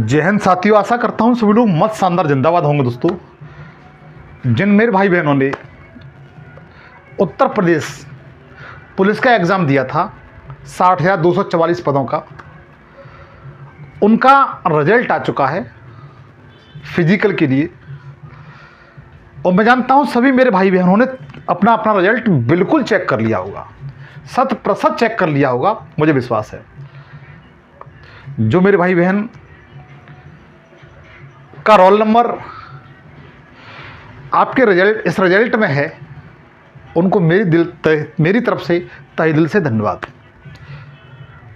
जय हिंद साथियों, आशा करता हूँ सभी लोग मस्त शानदार जिंदाबाद होंगे। दोस्तों, जिन मेरे भाई बहनों ने उत्तर प्रदेश पुलिस का एग्ज़ाम दिया था 60,244 पदों का, उनका रिजल्ट आ चुका है फिजिकल के लिए। और मैं जानता हूँ सभी मेरे भाई बहनों ने अपना अपना रिजल्ट बिल्कुल चेक कर लिया होगा, 100% चेक कर लिया होगा, मुझे विश्वास है। जो मेरे भाई बहन का रोल नंबर आपके इस रिजल्ट में है, उनको मेरी तरफ से तहे दिल से धन्यवाद।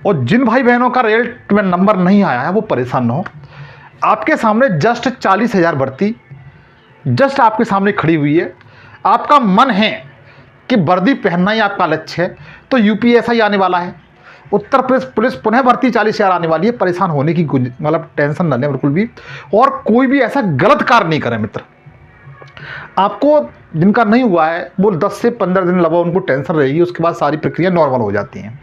और जिन भाई बहनों का रिजल्ट में नंबर नहीं आया है वो परेशान ना हो। आपके सामने जस्ट 40,000 भर्ती जस्ट आपके सामने खड़ी हुई है। आपका मन है कि वर्दी पहनना ही आपका लक्ष्य है, तो यूपीएससी आने वाला है, उत्तर प्रदेश पुलिस पुनः भर्ती 40,000 आने वाली है। परेशान होने की मतलब टेंशन न लें बिल्कुल भी, और कोई भी ऐसा गलत कार्य नहीं करें मित्र। आपको जिनका नहीं हुआ है वो 10 से 15 दिन लगा, उनको टेंशन रहेगी, उसके बाद सारी प्रक्रिया नॉर्मल हो जाती हैं।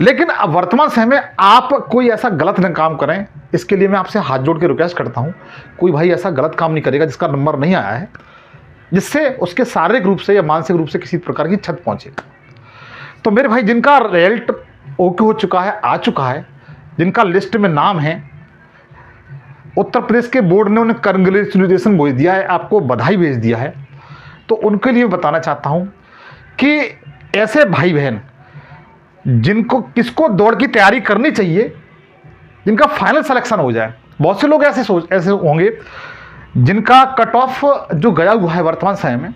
लेकिन अब वर्तमान समय में आप कोई ऐसा गलत न काम करें, इसके लिए मैं आपसे हाथ जोड़ के रिक्वेस्ट करता हूँ। कोई भाई ऐसा गलत काम नहीं करेगा जिसका नंबर नहीं आया है, जिससे उसके शारीरिक रूप से या मानसिक रूप से किसी प्रकार की क्षति पहुँचे। तो मेरे भाई जिनका रिजल्ट ओके हो चुका है, आ चुका है, जिनका लिस्ट में नाम है, उत्तर प्रदेश के बोर्ड ने उन्हें कंग्रेचुलेशन भेज दिया है, आपको बधाई भेज दिया है, तो उनके लिए बताना चाहता हूं कि ऐसे भाई बहन किसको दौड़ की तैयारी करनी चाहिए, जिनका फाइनल सिलेक्शन हो जाए। बहुत से लोग ऐसे होंगे जिनका कट ऑफ जो गया हुआ है वर्तमान समय में,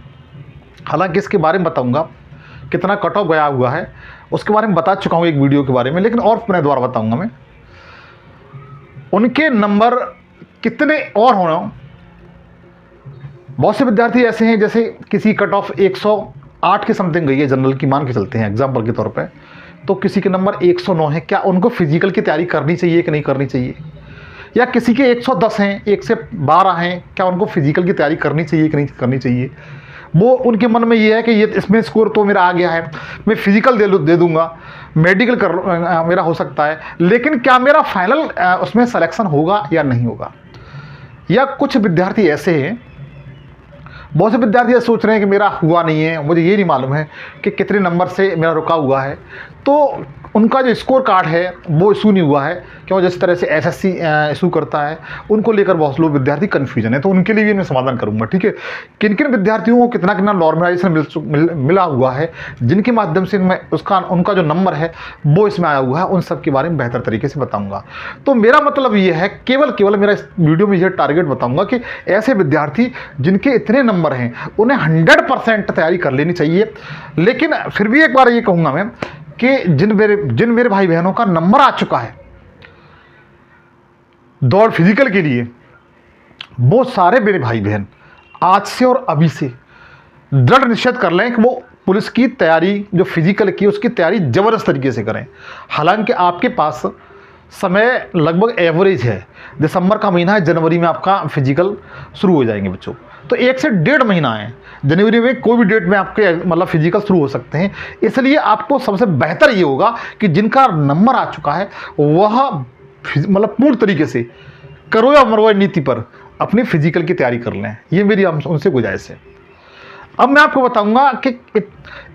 हालांकि इसके बारे में बताऊंगा कितना कट ऑफ गया हुआ है, उसके बारे में बता चुका हूँ एक वीडियो के बारे में, लेकिन और अपने द्वारा बताऊंगा मैं उनके नंबर कितने और होना। बहुत से विद्यार्थी ऐसे हैं जैसे किसी कट ऑफ 108 के समथिंग गई है, जनरल की मान के चलते हैं एग्जाम्पल के तौर पे, तो किसी के नंबर 109 है। क्या उनको फिजिकल की तैयारी करनी चाहिए कि नहीं करनी चाहिए? या किसी के 110 हैं, 1 से 12 हैं, क्या उनको फिजिकल की तैयारी करनी चाहिए कि नहीं करनी चाहिए? वो उनके मन में ये है कि ये इसमें स्कोर तो मेरा आ गया है, मैं फिजिकल दे दूंगा, मेडिकल मेरा हो सकता है, लेकिन क्या मेरा फाइनल उसमें सिलेक्शन होगा या नहीं होगा? या कुछ विद्यार्थी ऐसे हैं, बहुत से विद्यार्थी ऐसे सोच रहे हैं कि मेरा हुआ नहीं है, मुझे ये नहीं मालूम है कि कितने नंबर से मेरा रुका हुआ है, तो उनका जो स्कोर कार्ड है वो इशू नहीं हुआ है। क्यों? जिस तरह से एसएससी इशू करता है, उनको लेकर बहुत लोग विद्यार्थी कन्फ्यूजन है, तो उनके लिए भी मैं समाधान करूंगा। ठीक है, किन किन विद्यार्थियों को कितना कितना नॉर्मलाइजेशन मिला हुआ है, जिनके माध्यम से उनका जो नंबर है वो इसमें आया हुआ है, उन सब के बारे में बेहतर तरीके से बताऊँगा। तो मेरा मतलब ये है, केवल मेरा इस वीडियो में यह टारगेट बताऊँगा कि ऐसे विद्यार्थी जिनके इतने नंबर हैं उन्हें 100% तैयारी कर लेनी चाहिए। लेकिन फिर भी एक बार ये कहूँगा मैं कि जिन मेरे भाई बहनों का नंबर आ चुका है दौड़ फिजिकल के लिए, वो सारे मेरे भाई बहन आज से और अभी से दृढ़ निश्चय कर लें कि वो पुलिस की तैयारी जो फिजिकल की उसकी तैयारी जबरदस्त तरीके से करें। हालांकि आपके पास समय लगभग एवरेज है, दिसंबर का महीना है, जनवरी में आपका फिजिकल शुरू हो जाएंगे बच्चों, तो 1 से 1.5 महीना है। जनवरी में कोई भी डेट में आपके मतलब फिजिकल शुरू हो सकते हैं। इसलिए आपको सबसे बेहतर ये होगा कि जिनका नंबर आ चुका है वह मतलब पूर्ण तरीके से करो या मरो नीति पर अपनी फिजिकल की तैयारी कर लें, ये मेरी उनसे गुजारिश है। अब मैं आपको बताऊंगा कि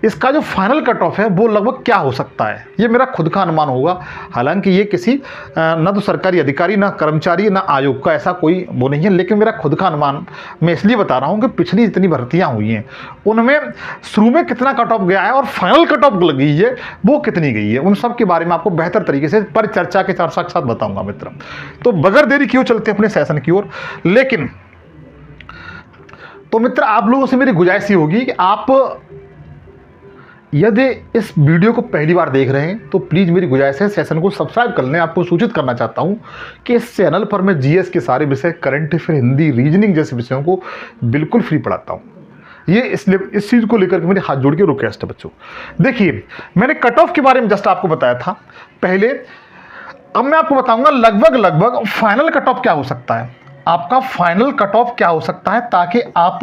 इसका जो फाइनल कट ऑफ है वो लगभग क्या हो सकता है। ये मेरा खुद का अनुमान होगा, हालांकि ये किसी न तो सरकारी अधिकारी, ना कर्मचारी, ना आयोग का ऐसा कोई वो नहीं है, लेकिन मेरा खुद का अनुमान मैं इसलिए बता रहा हूँ कि पिछली जितनी भर्तियाँ हुई हैं उनमें शुरू में कितना कट ऑफ गया है और फाइनल कट ऑफ गई है वो कितनी गई है, उन सब के बारे में आपको बेहतर तरीके से परिचर्चा के साथ बताऊँगा मित्र। तो बगैर देरी क्यों चलते अपने सेशन की ओर। लेकिन तो मित्र, आप लोगों से मेरी गुजारिश ही होगी कि आप यदि इस वीडियो को पहली बार देख रहे हैं तो प्लीज़ मेरी गुजारिश है सेशन को सब्सक्राइब कर लें। आपको सूचित करना चाहता हूं कि इस चैनल पर मैं जीएस के सारे विषय, करंट अफेयर, हिंदी, रीजनिंग जैसे विषयों को बिल्कुल फ्री पढ़ाता हूं। ये इसलिए इस चीज़ को लेकर के मेरे हाथ जोड़ के रिक्वेस्ट है बच्चों। देखिए, मैंने कट ऑफ के बारे में जस्ट आपको बताया था पहले, अब मैं आपको बताऊंगा लगभग फाइनल कट ऑफ क्या हो सकता है, आपका फाइनल कट ऑफ क्या हो सकता है, ताकि आप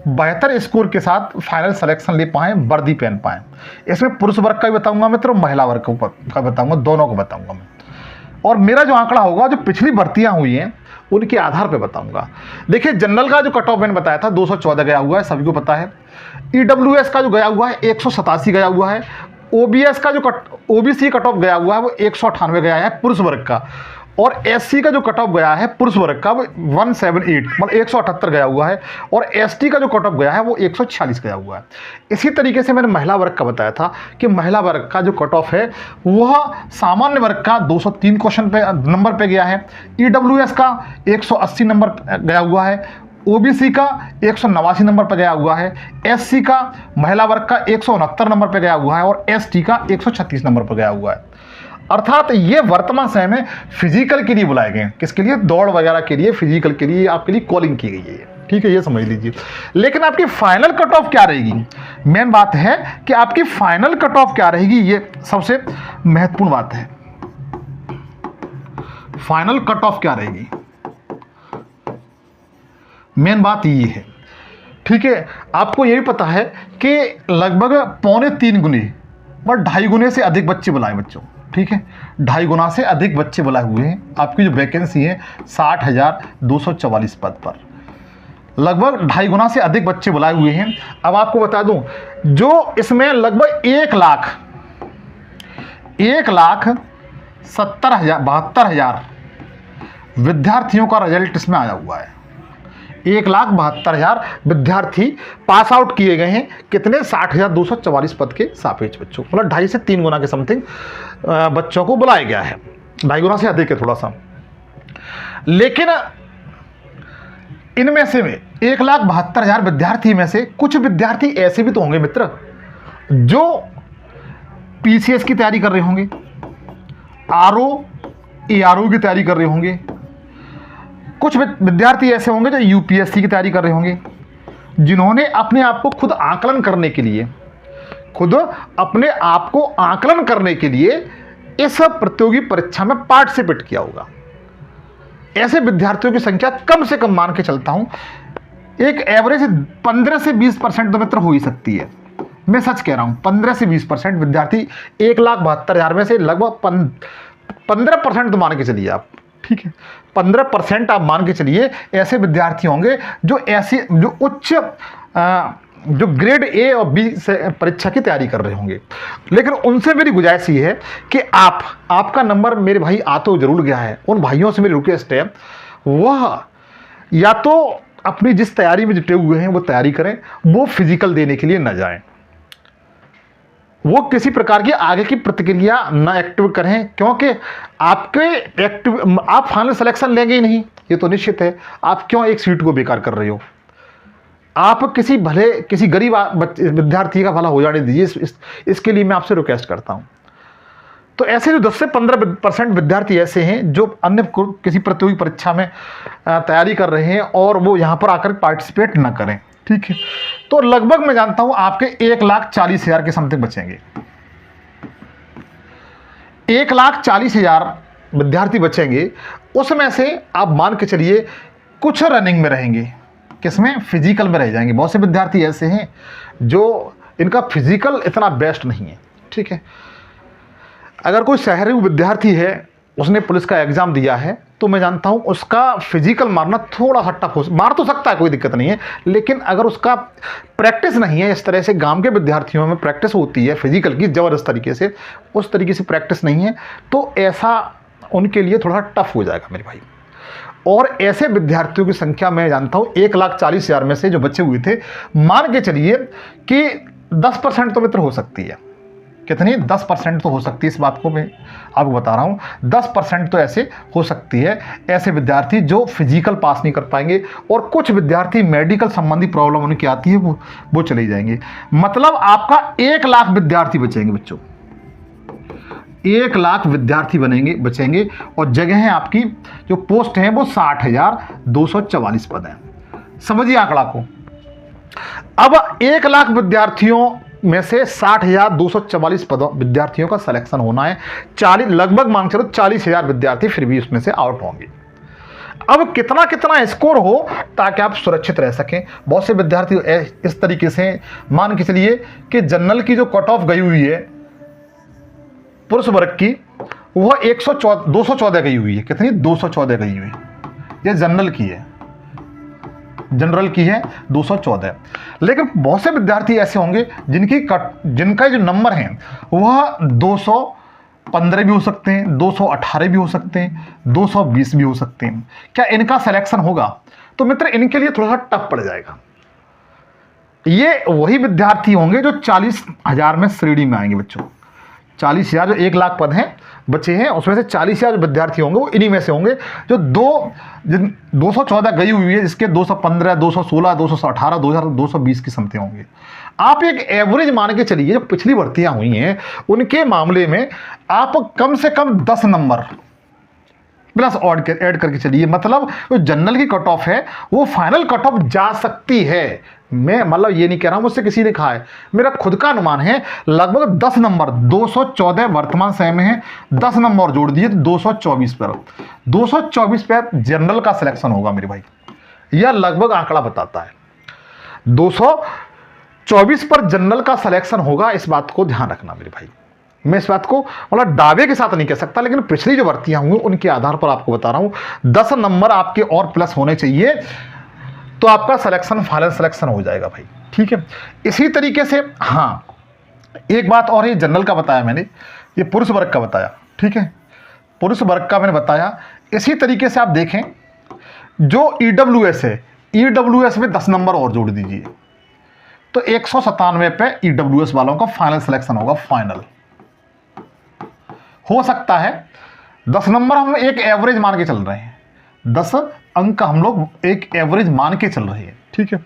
बेहतर स्कोर के साथ फाइनल सिलेक्शन ले पाएँ, वर्दी पहन पाएँ। इसमें पुरुष वर्ग का भी बताऊंगा मित्र, महिला वर्ग का बताऊंगा, दोनों को बताऊंगा मैं। और मेरा जो आंकड़ा होगा जो पिछली भर्तियां हुई हैं उनके आधार पे बताऊंगा। देखिए जनरल का जो कट ऑफ मैंने बताया था 214 गया हुआ है, सभी को पता है। ईडब्ल्यूएस का जो गया हुआ है 187 गया हुआ है। ओबीएस का जो ओबीसी कट ऑफ गया हुआ है वो 198 गया है पुरुष वर्ग का। और एससी का जो कट ऑफ गया है पुरुष वर्ग का वो 178 मतलब 178 गया हुआ है। और एसटी का जो कट ऑफ गया है वो 146 गया हुआ है। इसी तरीके से मैंने महिला वर्ग का बताया था कि महिला वर्ग का जो कट ऑफ है वह सामान्य वर्ग का 203 क्वेश्चन पे नंबर पे गया है। ईडब्ल्यूएस का 180 नंबर गया हुआ है। ओबीसी का 189 नंबर पर गया हुआ है। एससी का महिला वर्ग का 169 नंबर पर गया हुआ है। और एसटी का 136 नंबर पर गया हुआ है। अर्थात ये वर्तमान समय में फिजिकल के लिए बुलाए गए हैं। किसके लिए? दौड़ वगैरह के लिए, फिजिकल के लिए आपके लिए कॉलिंग की गई है। ठीक है, ये समझ लीजिए। लेकिन आपकी फाइनल कट ऑफ क्या रहेगी? मेन बात है कि आपकी फाइनल कट ऑफ क्या रहेगी, ये सबसे महत्वपूर्ण बात है। फाइनल कट ऑफ क्या रहेगी, मेन बात ये है। ठीक है, आपको ये भी पता है कि लगभग 2.25 गुने और 2.5 गुने से अधिक बच्चे बुलाए बच्चों। ठीक है, 2.5 गुना से अधिक बच्चे बुलाए हुए हैं। आपकी जो वैकेंसी है 60,244 पद पर लगभग 2.5 गुना से अधिक बच्चे बुलाए हुए हैं। अब आपको बता दूं, जो इसमें लगभग 1,72,000 विद्यार्थियों का रिजल्ट इसमें आया हुआ है। 1,72,000 विद्यार्थी पास आउट किए गए हैं। कितने? 60,244 पद के सापेक्ष बच्चों, मतलब 2.5 से 3 गुना के समथिंग बच्चों को बुलाया गया है। 2.5 गुना से अधिक है थोड़ा सा। लेकिन इनमें से 1,72,000 विद्यार्थी में से कुछ विद्यार्थी ऐसे भी तो होंगे मित्र जो पीसीएस की तैयारी कर रहे होंगे, आरओ एआरओ की तैयारी कर रहे होंगे। कुछ विद्यार्थी ऐसे होंगे जो यूपीएससी की तैयारी कर रहे होंगे, जिन्होंने अपने आप को खुद आकलन करने के लिए इस प्रतियोगी परीक्षा में पार्टिसिपेट किया होगा। ऐसे विद्यार्थियों की संख्या कम से कम मान के चलता हूं एक एवरेज 15 से 20% तो मित्र हो ही सकती है। मैं सच कह रहा हूं, 15 से 20% विद्यार्थी 1,72,000 में से लगभग 15% तो मान के चलिए आप। ठीक है, 15% आप मान के चलिए ऐसे विद्यार्थी होंगे जो उच्च जो ग्रेड ए और बी से परीक्षा की तैयारी कर रहे होंगे। लेकिन उनसे मेरी गुजारिश ये है कि आपका नंबर मेरे भाई आ तो जरूर गया है। उन भाइयों से मेरी रिक्वेस्ट है, वह या तो अपनी जिस तैयारी में जुटे हुए हैं वो तैयारी करें, वो फिजिकल देने के लिए न जाएं, वो किसी प्रकार की आगे की प्रतिक्रिया न एक्टिव करें, क्योंकि आप फाइनल सिलेक्शन लेंगे ही नहीं, ये तो निश्चित है। आप क्यों एक सीट को बेकार कर रहे हो? आप किसी गरीब विद्यार्थी का भला हो जाने दीजिए। इसके लिए मैं आपसे रिक्वेस्ट करता हूं। तो ऐसे जो 10 से 15% विद्यार्थी ऐसे हैं जो अन्य किसी प्रतियोगी परीक्षा में तैयारी कर रहे हैं और वो यहाँ पर आकर पार्टिसिपेट न करें। ठीक है, तो लगभग मैं जानता हूं आपके 1,40,000 के समथिंग बचेंगे। 1,40,000 विद्यार्थी बचेंगे। उसमें से आप मान के चलिए कुछ रनिंग में रहेंगे, किसमें? फिजिकल में रह जाएंगे। बहुत से विद्यार्थी ऐसे हैं जो इनका फिजिकल इतना बेस्ट नहीं है। ठीक है, अगर कोई शहरी विद्यार्थी है, उसने पुलिस का एग्जाम दिया है, तो मैं जानता हूं उसका फिजिकल मारना थोड़ा सा टफ हो, मार तो सकता है, कोई दिक्कत नहीं है। लेकिन अगर उसका प्रैक्टिस नहीं है, इस तरह से गांव के विद्यार्थियों में प्रैक्टिस होती है फिजिकल की जबरदस्त तरीके से, उस तरीके से प्रैक्टिस नहीं है, तो ऐसा उनके लिए थोड़ा टफ हो जाएगा मेरे भाई। और ऐसे विद्यार्थियों की संख्या मैं जानता हूं 1,40,000 में से जो बच्चे हुए थे, मान के चलिए कि 10% तो मित्र हो सकती है। कितनी? 10% तो हो सकती है। इस बात को मैं आपको बता रहा हूं, 10% तो ऐसे हो सकती है, ऐसे विद्यार्थी जो फिजिकल पास नहीं कर पाएंगे। और कुछ विद्यार्थी मेडिकल संबंधी प्रॉब्लम उनकी आती है, वो चले जाएंगे। मतलब आपका 1,00,000 विद्यार्थी बचेंगे बच्चों, 1,00,000 विद्यार्थी बचेंगे। और जगह है आपकी जो पोस्ट हैं वो 60,244 पद हैं। समझिए आंकड़ा को। अब 1,00,000 विद्यार्थियों में से 60,244 विद्यार्थियों का सिलेक्शन होना है। लगभग मान चलो 40,000 विद्यार्थी फिर भी उसमें से आउट होंगे। अब कितना कितना स्कोर हो ताकि आप सुरक्षित रह सकें। बहुत से विद्यार्थी इस तरीके से मान के चलिए कि जनरल की जो कट ऑफ गई हुई है पुरुष वर्ग की, वह 214 गई हुई है। कितनी? 214 गई हुई है। ये जनरल की है, जनरल की है 214। लेकिन बहुत से विद्यार्थी ऐसे होंगे जिनका जो नंबर है वह 215 भी हो सकते हैं, 218 भी हो सकते हैं, 220 भी हो सकते हैं। क्या इनका सिलेक्शन होगा? तो मित्र इनके लिए थोड़ा सा टफ पड़ जाएगा। ये वही विद्यार्थी होंगे जो 40,000 में श्रेणी में आएंगे बच्चों। 40,000 जो 1 लाख पद हैं बच्चे हैं, उसमें से 40,000 विद्यार्थी होंगे, वो इन्हीं में से होंगे जो 214 गई हुई है, जिसके 215, 216, 218, 220 की समथिंग होंगे। आप एक एवरेज मान के चलिए, जो पिछली भर्तियां हुई हैं उनके मामले में आप कम से कम 10 नंबर प्लस ऐड करके चलिए। मतलब जो जनरल की कट ऑफ है वो फाइनल कट ऑफ जा सकती है। मैं मतलब ये नहीं कह रहा हूं मुझसे किसी ने कहा है, मेरा खुद का अनुमान है लगभग 10 नंबर। 214 वर्तमान समय में है, 10 नंबर जोड़ दिए तो 224 पर 224 पर जनरल का सिलेक्शन होगा मेरे भाई। यह लगभग आंकड़ा बताता है 224 पर जनरल का सिलेक्शन होगा। इस बात को ध्यान रखना मेरे भाई। मैं इस बात को मतलब दावे के साथ नहीं कह सकता, लेकिन पिछली जो भर्तियां हुई उनके आधार पर आपको बता रहा हूं। 10 नंबर आपके और प्लस होने चाहिए तो आपका सिलेक्शन फाइनल सिलेक्शन हो जाएगा भाई। ठीक है, इसी तरीके से हाँ एक बात और, ये जनरल का बताया मैंने, ये पुरुष वर्ग का बताया। ठीक है, पुरुष वर्ग का मैंने बताया। इसी तरीके से आप देखें जो ईडब्ल्यूएस है, ईडब्ल्यूएस में 10 नंबर और जोड़ दीजिए तो 197 पे ईडब्ल्यूएस वालों का फाइनल सिलेक्शन होगा। फाइनल हो सकता है 10 नंबर हम एक एवरेज मान के चल रहे हैं, 10 अंक हम लोग एक एवरेज मान के चल रहे हैं। ठीक है,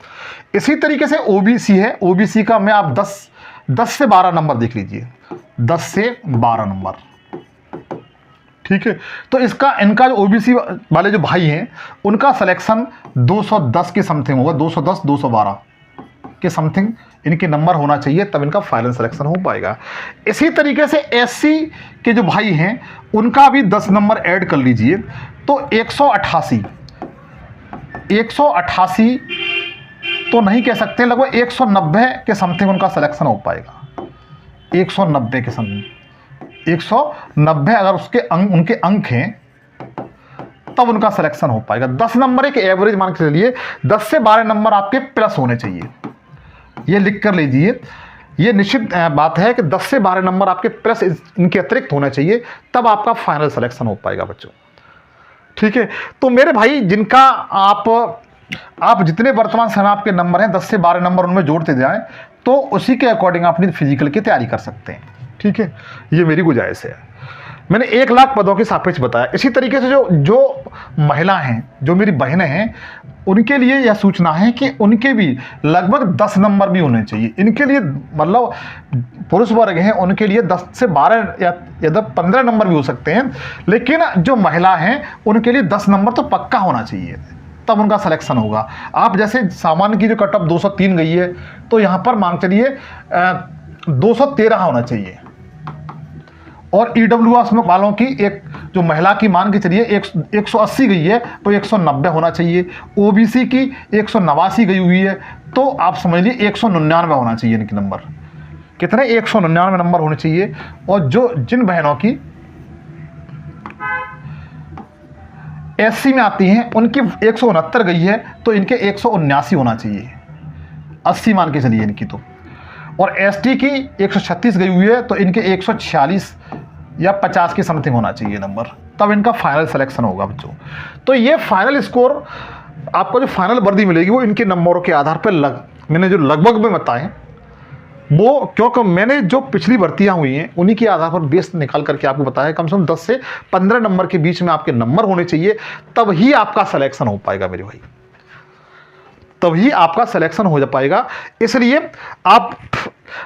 इसी तरीके से ओबीसी है, ओबीसी का मैं आप 10 से 12 नंबर देख लीजिए, 10 से 12 नंबर। ठीक है, तो इनका जो ओबीसी वाले जो भाई हैं उनका सिलेक्शन 210 के समथिंग होगा, 210 212 के समथिंग इनके नंबर होना चाहिए, तब इनका फाइनल सिलेक्शन हो पाएगा। इसी तरीके से एससी के जो भाई हैं उनका भी 10 नंबर ऐड कर लीजिए तो 188 तो नहीं कह सकते, लगभग 190 के समथिंग उनका सिलेक्शन हो पाएगा। 190 के समथिंग, 190 अगर उनके अंक हैं तब उनका सिलेक्शन हो पाएगा। 10 नंबर एक एवरेज मान के चलिए, 10 से 12 नंबर आपके प्लस होने चाहिए। ये लिख कर लीजिए, ये निश्चित बात है कि 10 से 12 नंबर आपके प्लस इनके अतिरिक्त होना चाहिए, तब आपका फाइनल सिलेक्शन हो पाएगा बच्चों। ठीक है, तो मेरे भाई जिनका आप जितने वर्तमान समय आपके नंबर हैं 10 से 12 नंबर उनमें जोड़ते जाएं तो उसी के अकॉर्डिंग अपनी फिजिकल की तैयारी कर सकते हैं। ठीक है, ये मेरी गुजारिश है। मैंने 1 लाख पदों के सापेक्ष बताया। इसी तरीके से जो महिला हैं, जो मेरी बहनें हैं, उनके लिए यह सूचना है कि उनके भी लगभग 10 नंबर भी होने चाहिए। इनके लिए मतलब पुरुष वर्ग हैं उनके लिए 10 से 12 या 15 नंबर भी हो सकते हैं, लेकिन जो महिला हैं उनके लिए 10 नंबर तो पक्का होना चाहिए, तब उनका सिलेक्शन होगा। आप जैसे सामान्य की जो कट ऑफ 203 गई है तो यहाँ पर मान चलिए 213 होना चाहिए, और ईडब्ल्यूएस वालों की एक जो महिला की मान के चलिए 180 गई है तो 190 होना चाहिए। ओबीसी की 189 गई हुई है तो आप समझ लीजिए 199 होना चाहिए इनके नंबर। कितने? 199 नंबर होने चाहिए। और जिन बहनों की एससी में आती हैं उनकी 169 गई है तो इनके 179 होना चाहिए, 80 मान के चलिए इनकी तो। और एसटी की 136 गई हुई है तो इनके 146 या 50 की समथिंग होना चाहिए नंबर, तब इनका फाइनल सिलेक्शन होगा बच्चों। तो ये फाइनल स्कोर आपको जो फाइनल वर्दी मिलेगी वो इनके नंबरों के आधार पर मैंने जो लगभग में बताए वो, क्योंकि मैंने जो पिछली भर्तियां हुई हैं उन्हीं के आधार पर बेस निकाल करके आपको बताया। कम से कम 10 से 15 नंबर के बीच में आपके नंबर होने चाहिए, तब ही आपका सिलेक्शन हो पाएगा मेरे भाई, तभी आपका सिलेक्शन हो जा पाएगा। इसलिए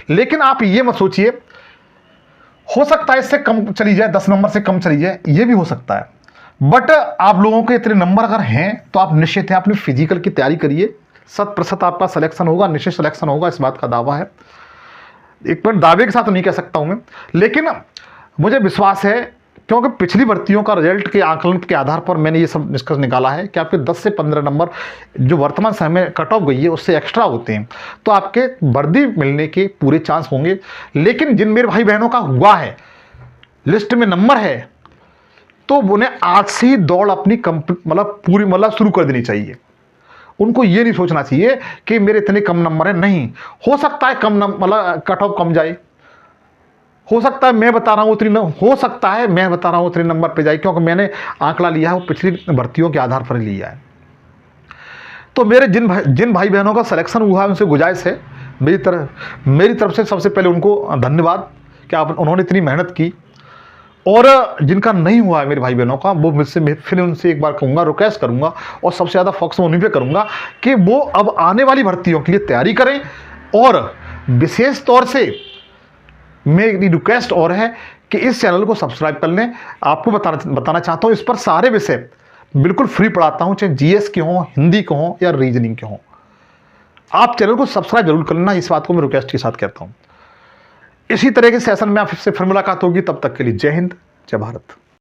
लेकिन आप ये मत सोचिए हो सकता है इससे कम चली जाए, 10 नंबर से कम चली जाए, ये भी हो सकता है। बट आप लोगों के इतने नंबर अगर हैं तो आप निश्चित हैं अपनी फिजिकल की तैयारी करिए, 100% आपका सिलेक्शन होगा, निश्चित सिलेक्शन होगा, इस बात का दावा है। एक बार दावे के साथ तो नहीं कह सकता हूं मैं, लेकिन मुझे विश्वास है क्योंकि पिछली भर्तियों का रिजल्ट के आकलन के आधार पर मैंने ये सब निष्कर्ष निकाला है कि आपके 10 से 15 नंबर जो वर्तमान समय में कट ऑफ गई है उससे एक्स्ट्रा होते हैं, तो आपके वर्दी मिलने के पूरे चांस होंगे। लेकिन जिन मेरे भाई बहनों का हुआ है, लिस्ट में नंबर है, तो उन्हें आज से ही दौड़ अपनी पूरी शुरू कर देनी चाहिए। उनको ये नहीं सोचना चाहिए कि मेरे इतने कम नंबर है, नहीं, हो सकता है कम कट ऑफ कम जाए, हो सकता है मैं बता रहा हूँ उतने नंबर पे जाए, क्योंकि मैंने आंकड़ा लिया है वो पिछली भर्तियों के आधार पर लिया है। तो मेरे जिन भाई बहनों का सिलेक्शन हुआ है उनसे गुजारिश है, मेरी तरफ से सबसे पहले उनको धन्यवाद कि उन्होंने इतनी मेहनत की। और जिनका नहीं हुआ है मेरे भाई बहनों का, वो मुझसे फिर उनसे एक बार कहूँगा, रिक्वेस्ट करूँगा, और सबसे ज़्यादा फोकस उन्हीं पे करूँगा कि वो अब आने वाली भर्तियों के लिए तैयारी करें। और विशेष तौर से मेरी रिक्वेस्ट और है कि इस चैनल को सब्सक्राइब कर लें। आपको बताना चाहता हूँ, इस पर सारे विषय बिल्कुल फ्री पढ़ाता हूँ, चाहे जीएस के हों, हिंदी के हों या रीजनिंग के हों। आप चैनल को सब्सक्राइब जरूर कर लेना, इस बात को मैं रिक्वेस्ट के साथ कहता हूँ। इसी तरह के सेशन में आपसे फिर मुलाकात होगी, तब तक के लिए जय हिंद, जय भारत।